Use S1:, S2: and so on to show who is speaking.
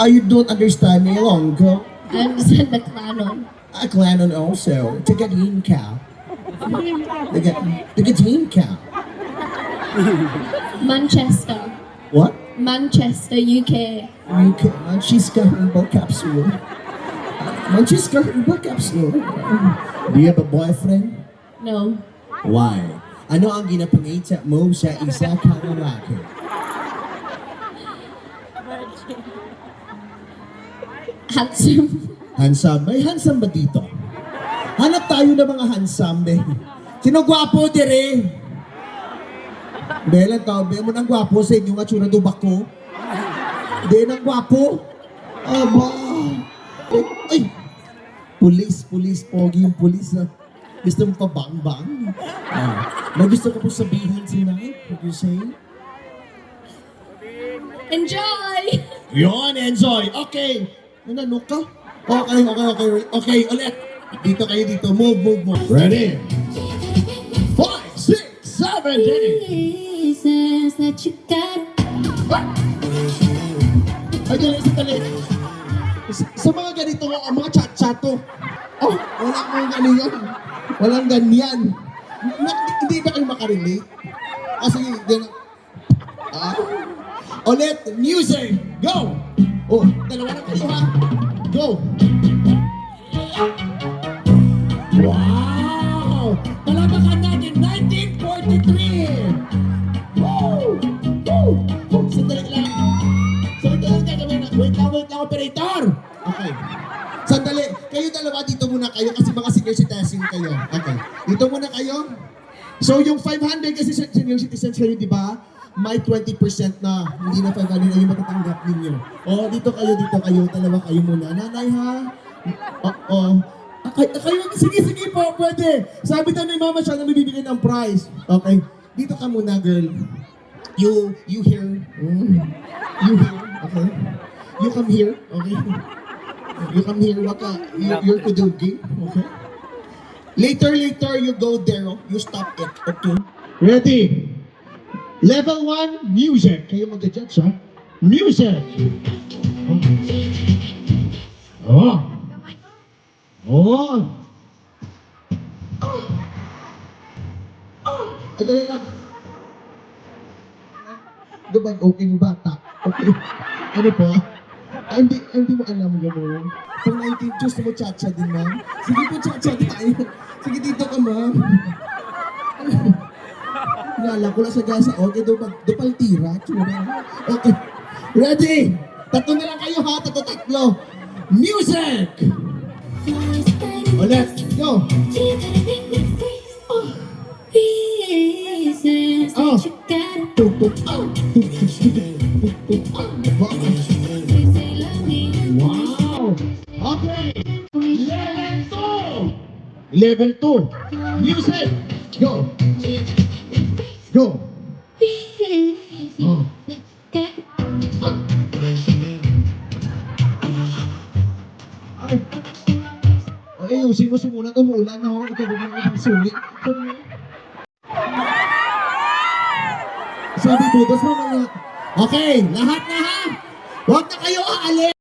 S1: You don't understand me longer.
S2: I understand the canon.
S1: I Glennon also. Tigatin ka. Tigatin ka.
S2: Manchester.
S1: What?
S2: Manchester, UK.
S1: UK. Manchester Herbal Capsule. Manchester Herbal Capsule. Do you have a boyfriend?
S2: No.
S1: Why? Ano ang ginapangita mo sa isa kang lalaki?
S2: Handsome.
S1: Handsome. May handsome ba dito? Hanap tayo ng mga handsome, be. Sino gwapo, dire? Belan tao, be mo nang gwapo sa inyo nga tsura do bako. Di nang gwapo. Aba. Ay. Pulis, pogi yung pulis na. Gusto mo pa bang-bang? May gusto ko po sabihin tonight? What you say?
S2: Enjoy!
S1: Yun, enjoy. Okay. Ano ka? Okay, ulit. Dito kayo dito. Move. Ready? 5, 6, 7, 8.
S2: That you got.
S1: Ay, dali. Sa mga ganito, mga chat-chato. Oh, wala akong ganyan. Walang ganyan. Hindi ba kayo makarelate? Sige, ulit, music, go! Oh, dalawa na kayo ha. Go! Wow! Palamakan natin, 1943! Woo! Sandali lang. Wait lang, operator! Okay. Sandali, kayo dalawa dito muna kayo kasi mga senior citizen kayo. Okay. Dito muna kayo. So yung 500 kasi senior citizens kayo, di ba? May 20% na hindi na 500 na yung matatanggap ninyo. Dito kayo, dalawa kayo muna. Nanay ha? Kayo, sige po, pwede. Sabi tayo ni mama siya na may bibigyan ng prize. Okay. Dito ka muna, girl. You here. You here, okay? You come here, okay? You come here, you're kudugi, okay? Later, you go there, you stop it, okay? Ready? Level 1, music. Kayo mag-judge, ha? Music! Oh! Dali lang. Diba, okay mo bata? Okay. Ano po? Hindi mo alam gano'n. Pag 19 gusto mo cha-cha din, ma'am? Sige po, cha-cha tayo. Sige, dito ka, ma'am. Nala ko lang sa gasa. Okay, dupal tira. Okay. Ready? Tatlo na lang kayo, ha? Tatlo. Music! Ulit. Go! Wow! Okay! Level 2! Music! Go! Ayusin mo simulan umulan na ako. Ikaw ba mga sulit? Sabi po, mas mamaya. Okay, lahat na ha! Huwag na kayo aalis!